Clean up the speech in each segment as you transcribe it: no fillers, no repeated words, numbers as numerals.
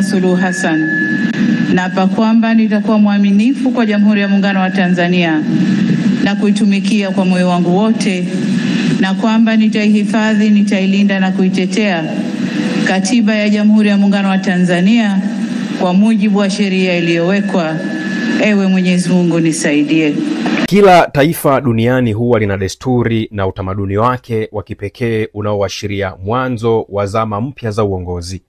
Samia Suluhu Hassan. Naapa kwamba nitakuwa mwaminifu kwa Jamhuri ya Muungano wa Tanzania na kuitumikia kwa moyo wangu wote, na kwamba nitaihifadhi, nitailinda na kuitetea Katiba ya Jamhuri ya Muungano wa Tanzania kwa mujibu wa sheria iliyowekwa. Ewe Mwenyezi Mungu nisaidie. Kila taifa duniani huwa lina desturi na utamaduni wake wa kipekee unaoashiria mwanzo wa zama mpya za uongozi.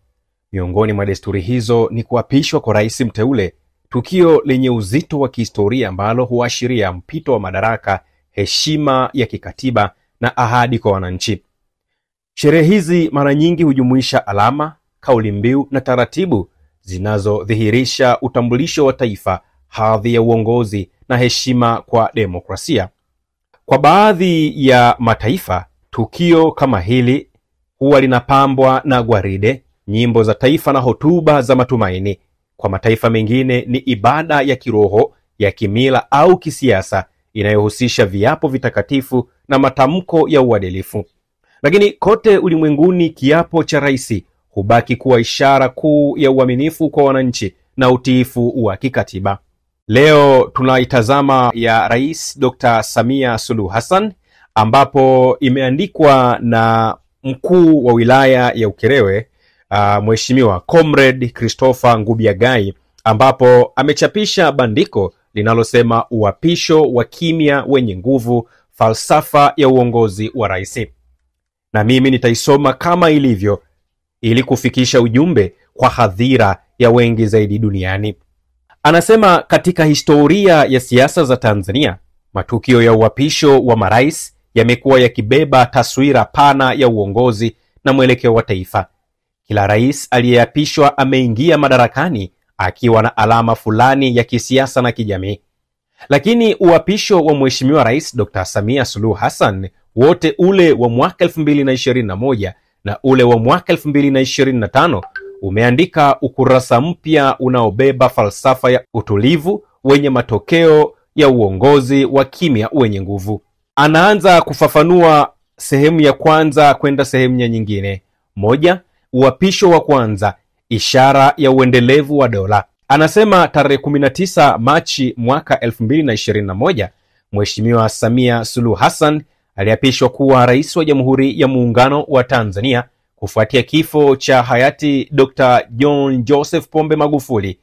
Miongoni mwa desturi hizo ni kuapishwa kwa rais mteule, tukio lenye uzito wa kihistoria ambalo huashiria mpito wa madaraka, heshima ya kikatiba na ahadi kwa wananchi. Sherehe hizi mara nyingi hujumuisha alama, kauli mbiu na taratibu zinazodhihirisha utambulisho wa taifa, hadhi ya uongozi na heshima kwa demokrasia. Kwa baadhi ya mataifa, tukio kama hili huwa linapambwa na gwaride, nyimbo za taifa na hotuba za matumaini. Kwa mataifa mengine ni ibada ya kiroho, ya kimila au kisiasa inayohusisha viapo vitakatifu na matamko ya uadilifu. Lakini kote ulimwenguni kiapo cha rais hubaki kuwa ishara kuu ya uaminifu kwa wananchi na utiifu wa kikatiba. Leo tunaitazama ya Rais Dr. Samia Suluhu Hassan, ambapo imeandikwa na mkuu wa wilaya ya Ukerewe, Mheshimiwa Comrade Christopher Ngubiagai, ambapo amechapisha bandiko linalosema uapisho wa kimya wenye nguvu, falsafa ya uongozi wa rais. Na mimi nitaisoma kama ilivyo ili kufikisha ujumbe kwa hadhira ya wengi zaidi duniani. Anasema, katika historia ya siasa za Tanzania, matukio ya uapisho wa marais yamekuwa yakibeba taswira pana ya uongozi na mwelekeo wa taifa. Kila rais aliyeapishwa ameingia madarakani akiwa na alama fulani ya kisiasa na kijamii. Lakini uapisho wa Mheshimiwa Rais Dr. Samia Suluhu Hassan, wote ule wa mwaka 2021 na ule wa mwaka 2025, umeandika ukurasa mpya unaobeba falsafa ya utulivu wenye matokeo ya uongozi wa kimya wenye nguvu. Anaanza kufafanua sehemu ya kwanza kwenda sehemu ya nyingine. Moja, uapisho wa kwanza, ishara ya uendelevu wa dola. Anasema tarehe 19 Machi mwaka 2021, Mheshimiwa Samia Suluhu Hassan aliapishwa kuwa rais wa Jamhuri ya Muungano wa Tanzania kufuatia kifo cha hayati Dr. John Joseph Pombe Magufuli.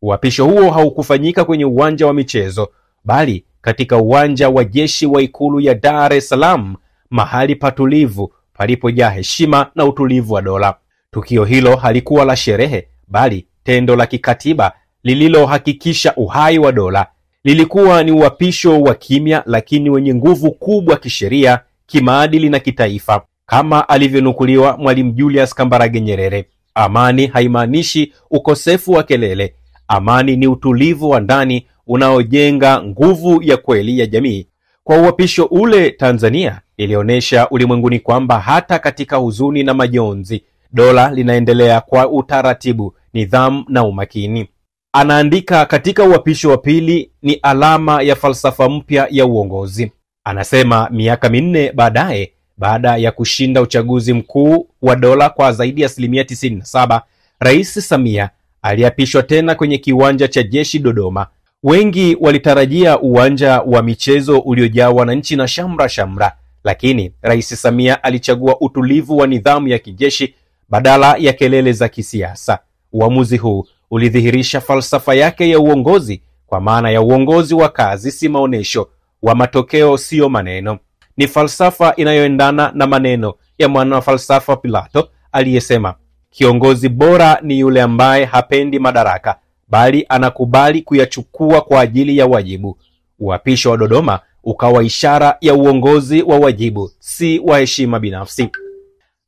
Uapisho huo haukufanyika kwenye uwanja wa michezo, bali katika uwanja wa jeshi wa Ikulu ya Dar es Salaam, mahali patulivu palipojaa heshima na utulivu wa dola. Tukio hilo halikuwa la sherehe, bali tendo la kikatiba lililohakikisha uhai wa dola. Lilikuwa ni uapisho wa kimya lakini wenye nguvu kubwa kisheria, kimaadili na kitaifa. Kama alivyonukuliwa Mwalimu Julius Kambarage Nyerere, amani haimaanishi ukosefu wa kelele. Amani ni utulivu wa ndani unaojenga nguvu ya kweli ya jamii. Kwa uapisho ule, Tanzania ilionyesha ulimwenguni kwamba hata katika huzuni na majonzi, dola linaendelea kwa utaratibu, nidhamu na umakini. Anaandika, katika uapisho wa pili ni alama ya falsafa mpya ya uongozi. Anasema miaka 4 baadaye, baada ya kushinda uchaguzi mkuu wa dola kwa zaidi ya 97%, Rais Samia aliapishwa tena kwenye kiwanja cha jeshi Dodoma. Wengi walitarajia uwanja wa michezo uliojaa wananchi na shamra, lakini Rais Samia alichagua utulivu wa nidhamu ya kijeshi badala ya kelele za kisiasa. Uamuzi huu ulidhihirisha falsafa yake ya uongozi, kwa maana ya uongozi wa kazi si maonesho, wa matokeo sio maneno. Ni falsafa inayoendana na maneno ya mwana falsafa Pilato aliyesema, kiongozi bora ni yule ambaye hapendi madaraka, bali anakubali kuyachukua kwa ajili ya wajibu. Uapisho wa Dodoma ukawa ishara ya uongozi wa wajibu, si wa heshima binafsi.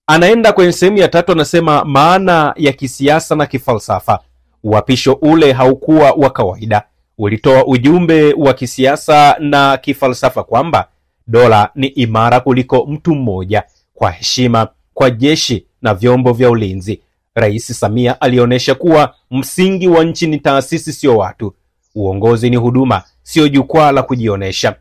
Anaenda kwenye sehemu ya 3, anasema maana ya kisiasa na kifalsafa. Uapisho ule haukuwa wa kawaida. Ulitoa ujumbe wa kisiasa na kifalsafa kwamba dola ni imara kuliko mtu mmoja. Kwa heshima kwa jeshi na vyombo vya ulinzi, Rais Samia alionyesha kuwa msingi wa nchi ni taasisi, sio watu. Uongozi ni huduma, sio jukwaa la kujionesha.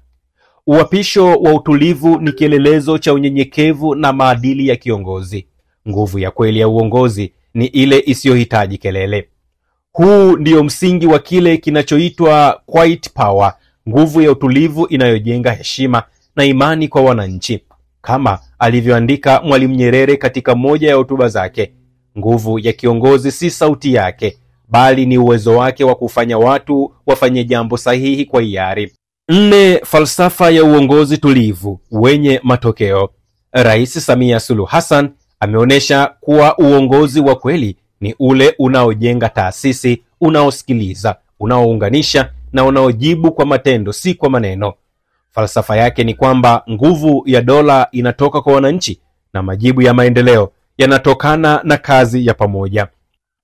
Uapisho wa utulivu ni kielelezo cha unyenyekevu na maadili ya kiongozi. Nguvu ya kweli ya uongozi ni ile isiyohitaji kelele. Huu ndio msingi wa kile kinachoitwa quiet power, nguvu ya utulivu inayojenga heshima na imani kwa wananchi. Kama alivyoandika Mwalimu Nyerere katika moja ya hotuba zake, nguvu ya kiongozi si sauti yake, bali ni uwezo wake wa kufanya watu wafanye jambo sahihi kwa hiari. 4. Falsafa ya uongozi tulivu wenye matokeo. Rais Samia Suluhu Hassan ameonyesha kuwa uongozi wa kweli ni ule unaojenga taasisi, unaosikiliza, unaounganisha na unaojibu kwa matendo, si kwa maneno. Falsafa yake ni kwamba nguvu ya dola inatoka kwa wananchi na majibu ya maendeleo yanatokana na kazi ya pamoja.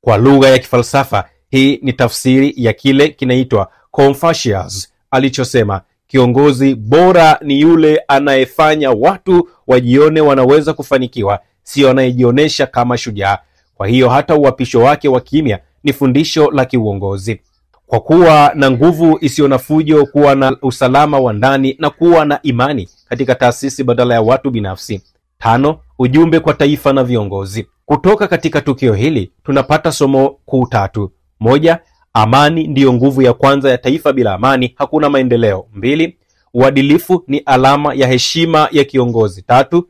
Kwa lugha ya kifalsafa, hii ni tafsiri ya kile kinaitwa Confucius alichosema, kiongozi bora ni yule anayefanya watu wajione wanaweza kufanikiwa, sio anayejionyesha kama shujaa. Kwa hiyo hata uapisho wake wa kimya ni fundisho la kiuongozi. Kwa kuwa na nguvu isiyo na fujo, kuwa na usalama wa ndani na kuwa na imani katika taasisi badala ya watu binafsi. 5. Ujumbe kwa taifa na viongozi. Kutoka katika tukio hili tunapata somo kuu 3. 1. Amani ndiyo nguvu ya kwanza ya taifa, bila amani hakuna maendeleo. 2. Uadilifu ni alama ya heshima ya kiongozi. 3.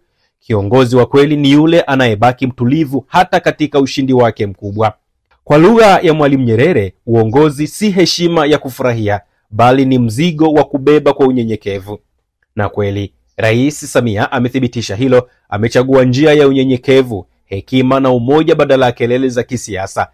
Kiongozi wa kweli ni yule anayebaki mtulivu hata katika ushindi wake mkubwa. Kwa lugha ya Mwalimu Nyerere, uongozi si heshima ya kufurahia, bali ni mzigo wa kubeba kwa unyenyekevu. Na kweli, Rais Samia amethibitisha hilo. Amechagua njia ya unyenyekevu, hekima na umoja badala ya kelele za kisiasa.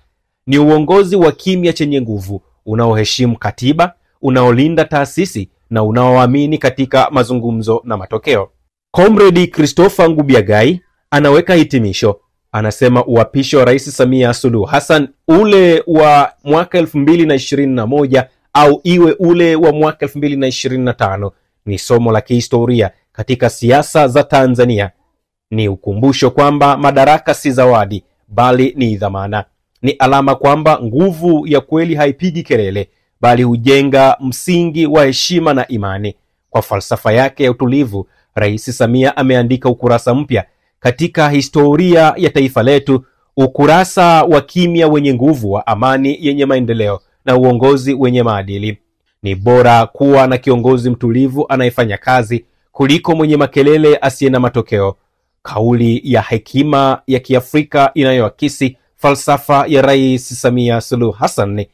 Ni uongozi wa kimya chenye nguvu, unaoheshimu katiba, unaolinda taasisi na unaoamini katika mazungumzo na matokeo. Comrade Christopher Ngubiagai anaweka hitimisho. Anasema uapisho wa Rais Samia Suluhu Hassan, ule wa mwaka 2021 au iwe ule wa mwaka 2025, ni somo la kihistoria katika siasa za Tanzania. Ni ukumbusho kwamba madaraka si zawadi, bali ni dhamana. Ni alama kwamba nguvu ya kweli haipigi kelele, bali hujenga msingi wa heshima na imani. Kwa falsafa yake ya utulivu, Rais Samia ameandika ukurasa mpya katika historia ya taifa letu, ukurasa wa kimya wenye nguvu, wa amani yenye maendeleo na uongozi wenye maadili. Ni bora kuwa na kiongozi mtulivu anayefanya kazi kuliko mwenye makelele asiye na matokeo. Kauli ya hekima ya Kiafrika inayoakisi falsafa ya Rais Samia Suluhu Hassan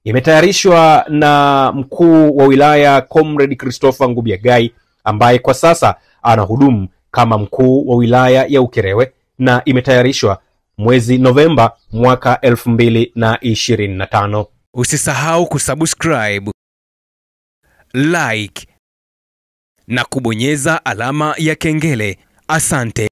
imetayarishwa na mkuu wa wilaya Comrade Christopher Ngubiagai, ambaye kwa sasa anahudumu kama mkuu wa wilaya ya Ukerewe, na imetayarishwa mwezi Novemba mwaka 2025. Usisahau kusubscribe, like na kubonyeza alama ya kengele. Asante.